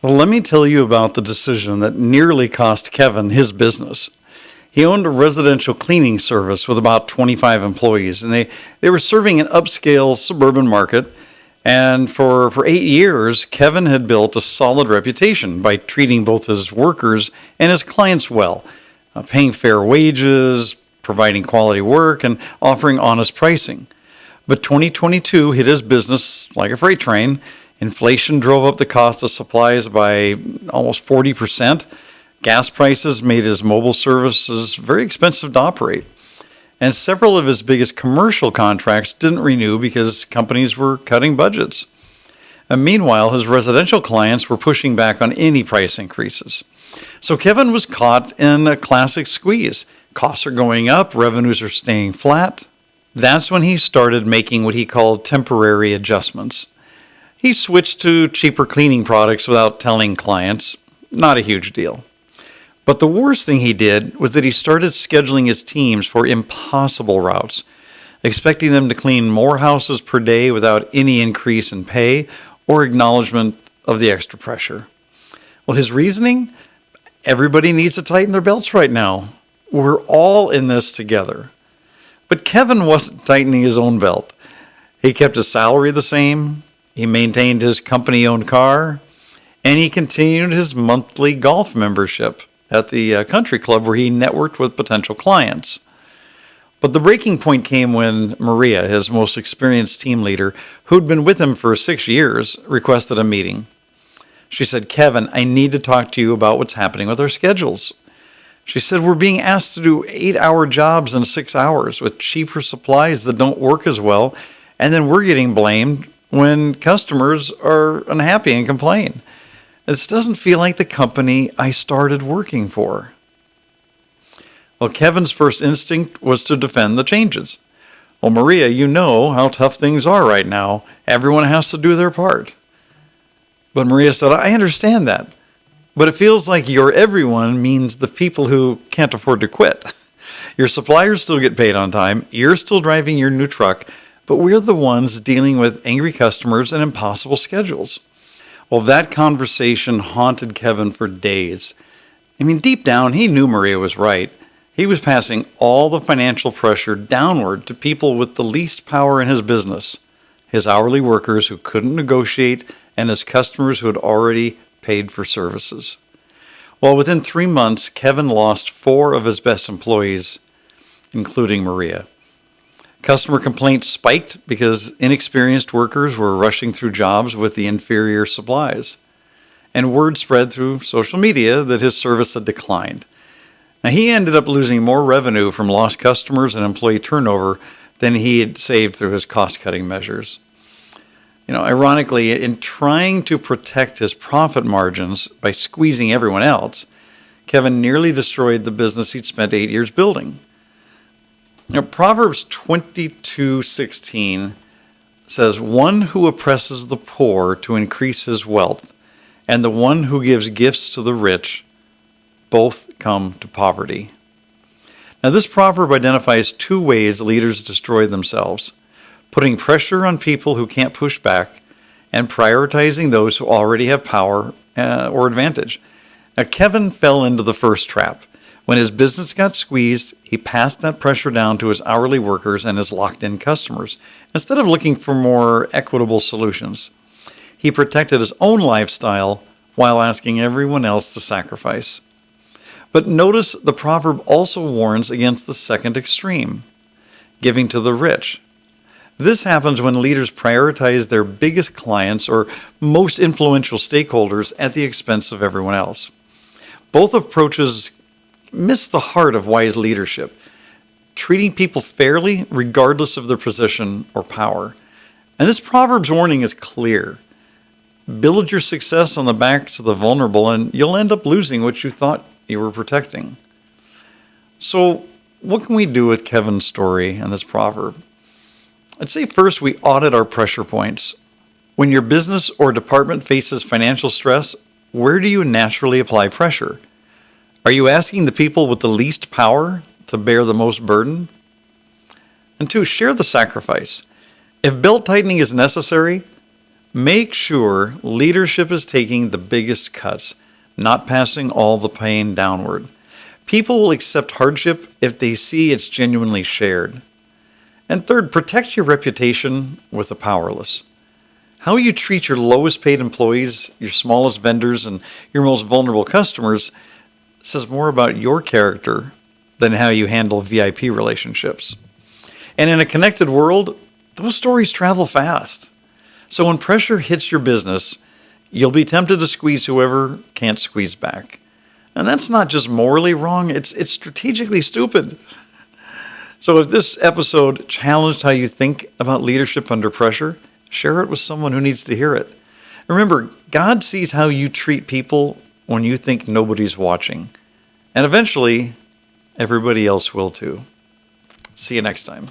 Well, let me tell you about the decision that nearly cost Kevin his business. He owned a residential cleaning service with about 25 employees, and they were serving an upscale suburban market. And for 8 years, Kevin had built a solid reputation by treating both his workers and his clients well, paying fair wages, providing quality work, and offering honest pricing. But 2022 hit his business like a freight train. Inflation drove up the cost of supplies by almost 40%. Gas prices made his mobile services very expensive to operate. And several of his biggest commercial contracts didn't renew because companies were cutting budgets. And meanwhile, his residential clients were pushing back on any price increases. So Kevin was caught in a classic squeeze. Costs are going up, revenues are staying flat. That's when he started making what he called temporary adjustments. He switched to cheaper cleaning products without telling clients. Not a huge deal. But the worst thing he did was that he started scheduling his teams for impossible routes, expecting them to clean more houses per day without any increase in pay or acknowledgement of the extra pressure. Well, his reasoning? Everybody needs to tighten their belts right now. We're all in this together. But Kevin wasn't tightening his own belt. He kept his salary the same, he maintained his company-owned car, and he continued his monthly golf membership at the country club where he networked with potential clients. But the breaking point came when Maria, his most experienced team leader, who'd been with him for 6 years, requested a meeting. She said, "Kevin, I need to talk to you about what's happening with our schedules." She said, "We're being asked to do 8-hour jobs in 6 hours with cheaper supplies that don't work as well, and then we're getting blamed when customers are unhappy and complain. This doesn't feel like the company I started working for." Well, Kevin's first instinct was to defend the changes. "Well, Maria, you know how tough things are right now. Everyone has to do their part." But Maria said, "I understand that. But it feels like your everyone means the people who can't afford to quit. Your suppliers still get paid on time. You're still driving your new truck. But we're the ones dealing with angry customers and impossible schedules." Well, that conversation haunted Kevin for days. I mean, deep down, he knew Maria was right. He was passing all the financial pressure downward to people with the least power in his business, his hourly workers who couldn't negotiate, and his customers who had already paid for services. Well, within 3 months, Kevin lost 4 of his best employees, including Maria. Customer complaints spiked because inexperienced workers were rushing through jobs with the inferior supplies. And word spread through social media that his service had declined. Now, he ended up losing more revenue from lost customers and employee turnover than he had saved through his cost-cutting measures. Ironically, in trying to protect his profit margins by squeezing everyone else, Kevin nearly destroyed the business he'd spent 8 years building. Proverbs 22:16 says, "One who oppresses the poor to increase his wealth, and the one who gives gifts to the rich, both come to poverty." Now, this proverb identifies 2 ways leaders destroy themselves: putting pressure on people who can't push back, and prioritizing those who already have power or advantage. Now, Kevin fell into the first trap. When his business got squeezed, he passed that pressure down to his hourly workers and his locked-in customers, instead of looking for more equitable solutions. He protected his own lifestyle while asking everyone else to sacrifice. But notice the proverb also warns against the second extreme, giving to the rich. This happens when leaders prioritize their biggest clients or most influential stakeholders at the expense of everyone else. Both approaches miss the heart of wise leadership, treating people fairly regardless of their position or power. And this proverb's warning is clear. Build your success on the backs of the vulnerable, and you'll end up losing what you thought you were protecting. So, what can we do with Kevin's story and this proverb? I'd say first we audit our pressure points. When your business or department faces financial stress, where do you naturally apply pressure? Are you asking the people with the least power to bear the most burden? And 2, share the sacrifice. If belt tightening is necessary, Make sure leadership is taking the biggest cuts, not passing all the pain downward. People will accept hardship if they see it's genuinely shared. And third, protect your reputation with the powerless. How you treat your lowest paid employees, your smallest vendors, and your most vulnerable customers says more about your character than how you handle VIP relationships. And in a connected world, those stories travel fast. So when pressure hits your business, you'll be tempted to squeeze whoever can't squeeze back. And that's not just morally wrong, it's strategically stupid. So if this episode challenged how you think about leadership under pressure, share it with someone who needs to hear it. Remember, God sees how you treat people when you think nobody's watching. And eventually, everybody else will too. See you next time.